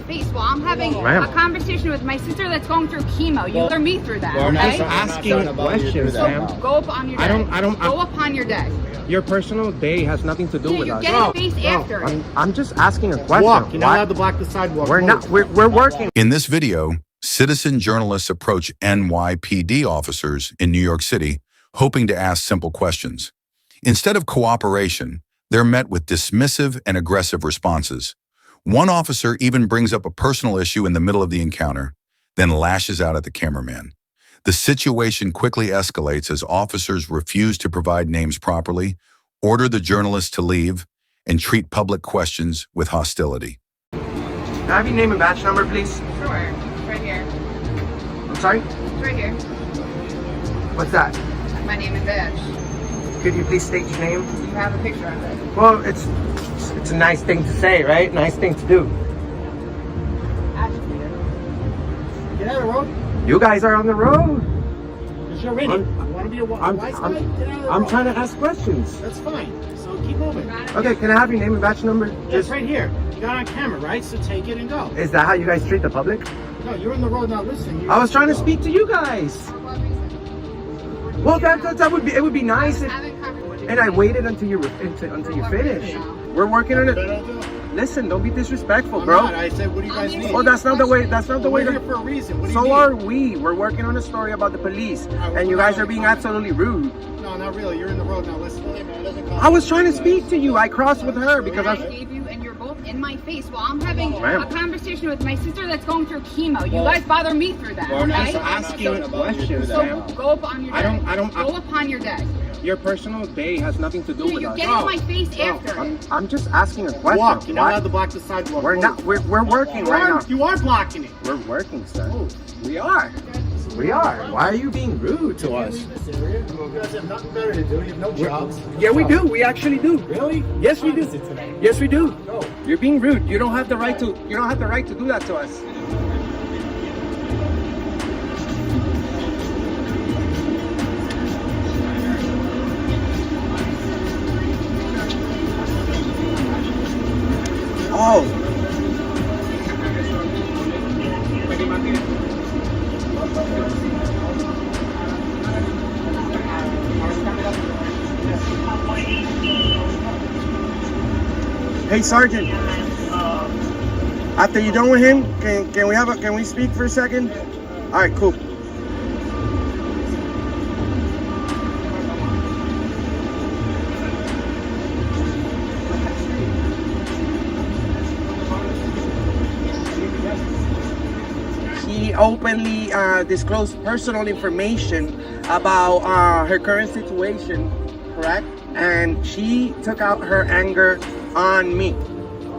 face while I'm having a conversation with my sister that's going through chemo. You put me through that. I'm okay? just asking questions, ma'am. Go up on your day. Go up on your day. Your personal day has nothing to do with you're us. getting face after it. I'm just asking a question. Walk. You're not allowed to block the sidewalk. We're working. In this video, citizen journalists approach NYPD officers in New York City, hoping to ask simple questions. Instead of cooperation, they're met with dismissive and aggressive responses. One officer even brings up a personal issue in the middle of the encounter, then lashes out at the cameraman. The situation quickly escalates as officers refuse to provide names properly, order the journalist to leave, and treat public questions with hostility. Can I have your name and badge number, please? Sure. Right here. I'm sorry? It's right here. What's that? My name and badge. Could you please state your name? You have a picture of it. Well, it's a nice thing to say, right? Nice thing to do. Get out of the road. You guys are on the road. Because you're ready. You want to be a wise guy? Get out of the road. I'm trying to ask questions. That's fine. So keep moving. Okay, can I have your name and badge number? It's right here. You got it on camera, right? So take it and go. Is that how you guys treat the public? No, you're on the road not listening. I was trying to speak to you guys. Well, that would be, it would be nice if, and I waited until you finish. We're working on it. Listen, don't be disrespectful, bro. I'm not. I said, what do you guys need? Oh, that's not the way. That's not the way. We're here for a reason. What do you So need? are we. We're working on a story about the police, and you guys are being absolutely rude. No, not really. You're in the road now listening. I was trying to speak to you. I crossed with her because I gave you, and you're both in my face while I'm having a conversation with my sister that's going through chemo. You guys bother me through that. I'm okay? just asking questions, So ma'am. go up on your day. Go up on your day. Your personal day has nothing to do with You're us. getting in my face after it. I'm just asking a question. Walk. You're not allowed to block the sidewalk. We're not. We're working right now. You are blocking it. We're working, sir. We are. We are. Why are you being rude to us? You guys have nothing better to do. You have no jobs. Yeah, we do. We actually do. Really? Yes, we do. Yes, we do. No. You're being rude. You don't have the right to. You don't have the right to do that to us. Oh. Hey, Sergeant. After you're done with him, can we speak for a second? All right, cool. She openly disclosed personal information about her current situation, correct? And she took out her anger on me.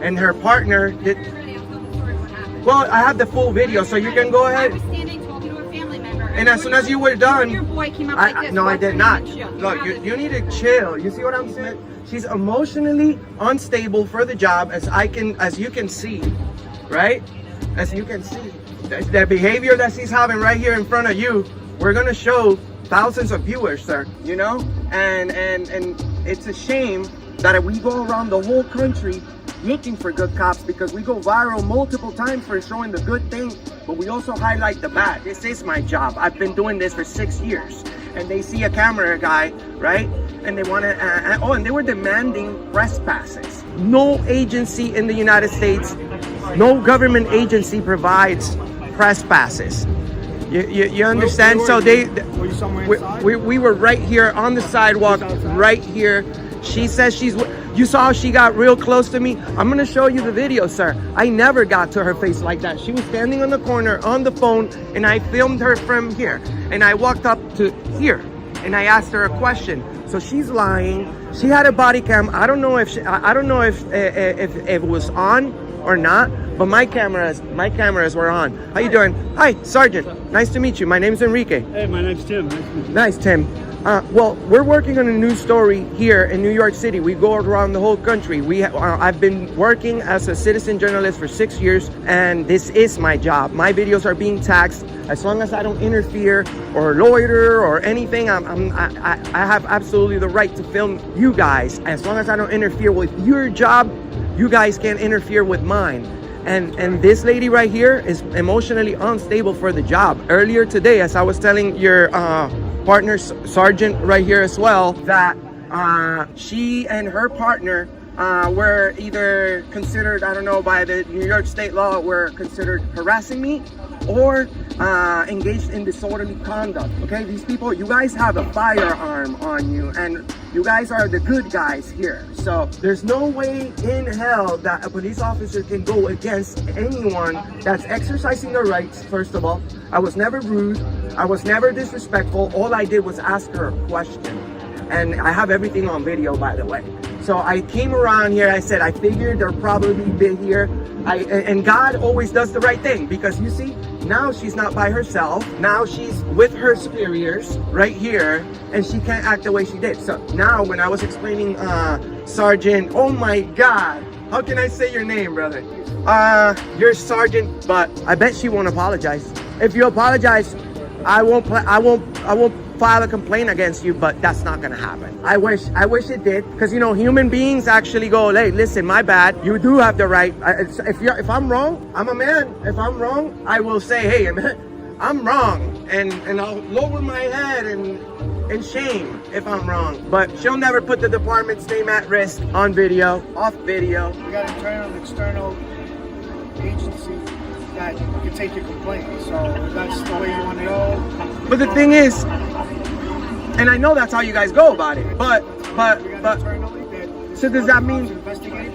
And her partner did. Well, I have the full video, so you can go ahead. I was standing talking to a family member. And as soon as you were done, your boy came up like this. No, I did not. Chill. Look, you need to chill. You see what I'm saying? She's emotionally unstable for the job, as you can see, right? As you can see, the behavior that she's having right here in front of you, we're gonna show thousands of viewers, sir. You know, and it's a shame that we go around the whole country looking for good cops, because we go viral multiple times for showing the good thing, but we also highlight the bad. This is my job. I've been doing this for 6 years, and they see a camera guy, right? And they want to, and they were demanding press passes. No agency in the United States, no government agency provides press passes. You understand? So we were right here on the sidewalk, right here. She says you saw how she got real close to me. I'm gonna show you the video, sir. I never got to her face like that. She was standing on the corner on the phone, and I filmed her from here. And I walked up to here, and I asked her a question. So she's lying. She had a body cam. I don't know if it was on or not, but my cameras were on. How you doing? Hi, Sergeant. Nice to meet you. My name's Enrique. Hey, my name's Tim. Nice to meet you. Nice, Tim. Well, we're working on a news story here in New York City. We go around the whole country. I've been working as a citizen journalist for 6 years, and this is my job. My videos are being taxed. As long as I don't interfere or loiter or anything, I have absolutely the right to film you guys. As long as I don't interfere with your job, you guys can't interfere with mine. And this lady right here is emotionally unstable for the job. Earlier today, as I was telling your partner, Sergeant, right here as well, that she and her partner were either considered, I don't know, by the New York state law, were considered harassing me or engaged in disorderly conduct. Okay, these people, you guys have a firearm on you, and you guys are the good guys here. So there's no way in hell that a police officer can go against anyone that's exercising their rights. First of all, I was never rude, I was never disrespectful. All I did was ask her a question, and I have everything on video, by the way. So I came around here, I said, I figured they'll probably be here. And God always does the right thing, because you see, now she's not by herself. Now she's with her superiors right here, and she can't act the way she did. So now when I was explaining, Sergeant, oh my God, how can I say your name, brother? You're Sergeant, but I bet she won't apologize. If you apologize, I won't file a complaint against you, but that's not gonna happen. I wish it did, because you know, human beings actually go, hey, listen, my bad, you do have the right. If I'm wrong, I'm a man. If I'm wrong, I will say, hey, I'm wrong, and I'll lower my head in shame if I'm wrong. But she'll never put the department's name at risk on video, off video. We got internal and external agency that can take your complaint. So that's the way you want to go. But the thing is, and I know that's how you guys go about it, but so does that mean investigate?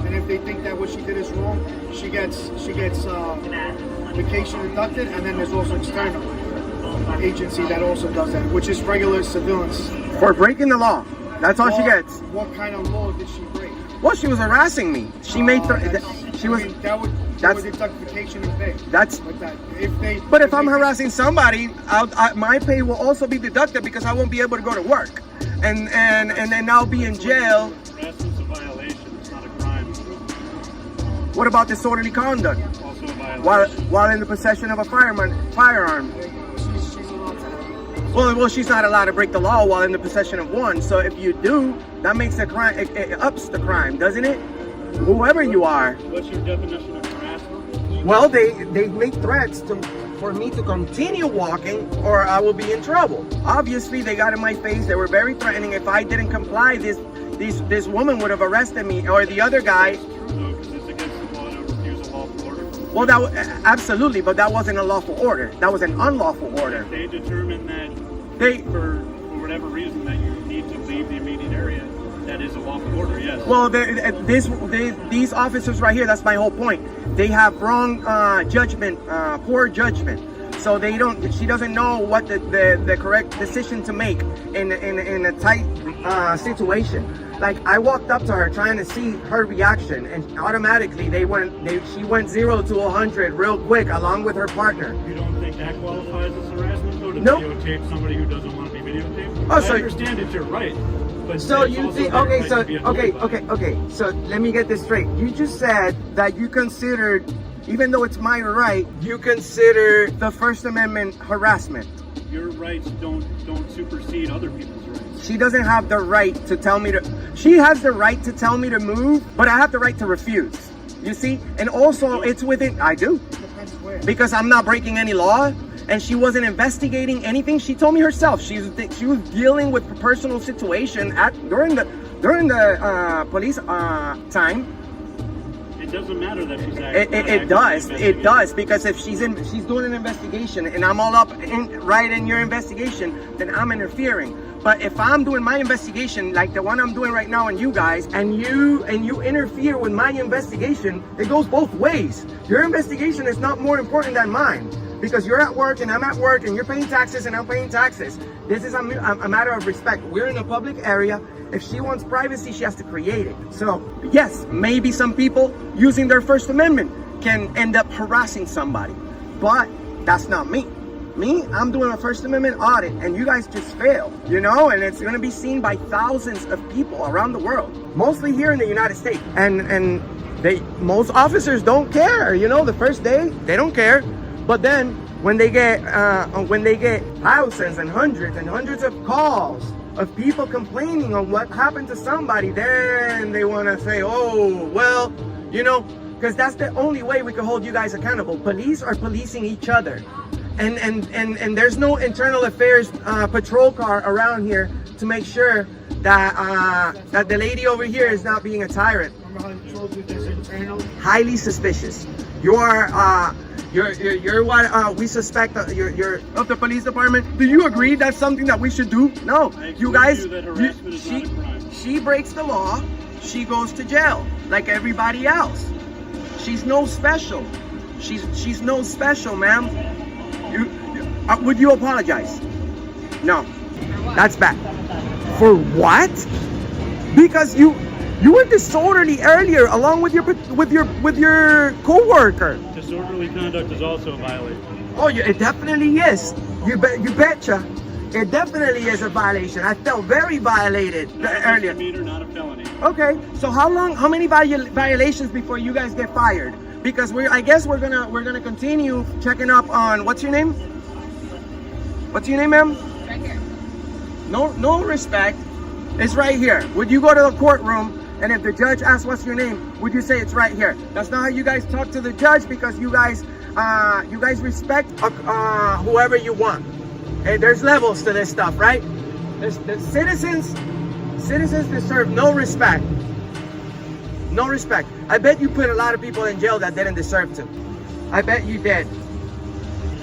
And if they think that what she did is wrong, she gets vacation deducted, and then there's also external agency that also does that, which is regular civilians for breaking the law? That's all she gets. What kind of law did she break? Well, she was harassing me. She made she was. That would deduct vacation and pay. That's. Like that. If I'm harassing somebody, my pay will also be deducted, because I won't be able to go to work, and then I'll be in jail. Harassment's a violation. It's not a crime. What about disorderly conduct? Also a violation. While in the possession of a firearm. Well, she's not allowed to break the law while in the possession of one. So if you do, that makes a crime. It ups the crime, doesn't it? Whoever you are. What's your definition of harassment? Well, they make threats for me to continue walking, or I will be in trouble. Obviously, they got in my face. They were very threatening. If I didn't comply, this woman would have arrested me, or the other guy. No, because it's against the law to refuse a lawful order. Well, absolutely, but that wasn't a lawful order. That was an unlawful order. They determined that for whatever reason that you need to leave the immediate area. That is a lawful order, yes. Well, these officers right here, that's my whole point. They have wrong judgment, poor judgment. So she doesn't know what the correct decision to make in a tight situation. Like, I walked up to her trying to see her reaction, and automatically she went 0 to 100 real quick, along with her partner. You don't think that qualifies as harassment, though, to Nope. videotape somebody who doesn't want to be videotaped? Oh, I understand it's your right. But so it's you also think, their okay, right so to be annoyed by it. okay. So let me get this straight. You just said that you considered, even though it's my right, you consider the First Amendment harassment. Your rights don't supersede other people's rights. She doesn't have the right to tell me to. She has the right to tell me to move, but I have the right to refuse. You see, and also it's within. I do, because I'm not breaking any law. And she wasn't investigating anything. She told me herself she was dealing with a personal situation during the police time. It doesn't matter that she's acting. It does, because if she's doing an investigation and I'm all up in your investigation, then I'm interfering. But if I'm doing my investigation, like the one I'm doing right now, and you guys, and you interfere with my investigation, it goes both ways. Your investigation is not more important than mine, because you're at work and I'm at work, and you're paying taxes and I'm paying taxes. This is a matter of respect. We're in a public area. If she wants privacy, she has to create it. So yes, maybe some people using their First Amendment can end up harassing somebody, but that's not me. I'm doing a First Amendment audit, and you guys just failed, and it's going to be seen by thousands of people around the world, mostly here in the United States. And most officers don't care, the first day, they don't care. But then when they get thousands and hundreds of calls of people complaining on what happened to somebody, then they want to say, oh, well, because that's the only way we can hold you guys accountable. Police are policing each other, and there's no internal affairs patrol car around here to make sure that that the lady over here is not being a tyrant. Remember how I told you there's internal? Highly suspicious. You're what we suspect. You're of the police department. Do you agree that's something that we should do? No, you guys. That harassment is not a crime. She breaks the law. She goes to jail like everybody else. She's no special. She's no special, ma'am. Would you apologize? No, that's bad. For what? Because you were disorderly earlier, along with your co-worker. Disorderly conduct is also a violation. Oh, yeah, it definitely is. You betcha. It definitely is a violation. I felt very violated earlier. Misdemeanor, not a felony. Okay, so how many violations before you guys get fired? Because I guess we're gonna continue checking up on, what's your name? What's your name, ma'am? Right here. No respect. It's right here. Would you go to the courtroom and if the judge asks what's your name, would you say it's right here? That's not how you guys talk to the judge, because you guys respect whoever you want. Okay, there's levels to this stuff, right? The citizens deserve no respect. No respect. I bet you put a lot of people in jail that didn't deserve to. I bet you did.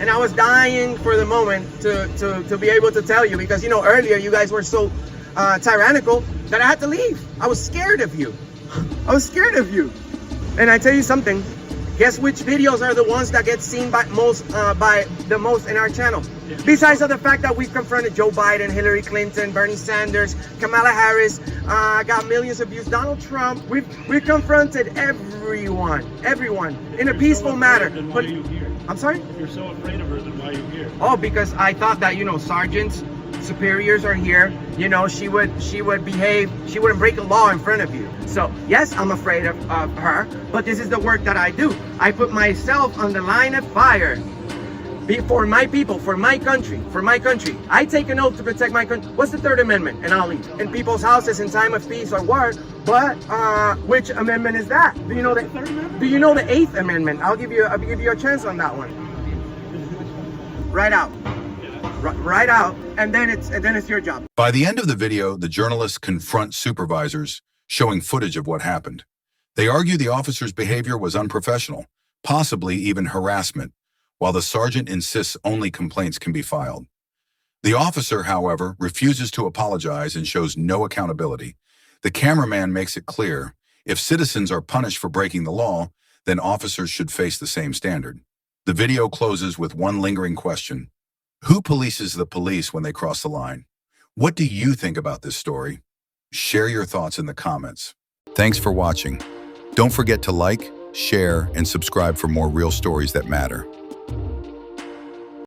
And I was dying for the moment to be able to tell you, because earlier you guys were so tyrannical that I had to leave. I was scared of you. I was scared of you. And I tell you something, guess which videos are the ones that get seen by the most in our channel? Besides of the fact that we've confronted Joe Biden, Hillary Clinton, Bernie Sanders, Kamala Harris, got millions of views, Donald Trump. We've confronted everyone in a peaceful manner. Then why are you here? I'm sorry? If you're so afraid of her, then why are you here? Oh, because I thought that sergeants, superiors are here. She would behave. She wouldn't break a law in front of you. So yes, I'm afraid of her, but this is the work that I do. I put myself on the line of fire for my people, for my country, I take an oath to protect my country. What's the Third Amendment? And I'll leave in people's houses in time of peace or war. But which amendment is that? Do you know the Eighth Amendment? I'll give you a chance on that one. Right out. Right out, and then it's your job. By the end of the video, the journalists confront supervisors, showing footage of what happened. They argue the officer's behavior was unprofessional, possibly even harassment, while the sergeant insists only complaints can be filed. The officer, however, refuses to apologize and shows no accountability. The cameraman makes it clear, if citizens are punished for breaking the law, then officers should face the same standard. The video closes with one lingering question. Who polices the police when they cross the line? What do you think about this story? Share your thoughts in the comments. Thanks for watching. Don't forget to like, share, and subscribe for more real stories that matter.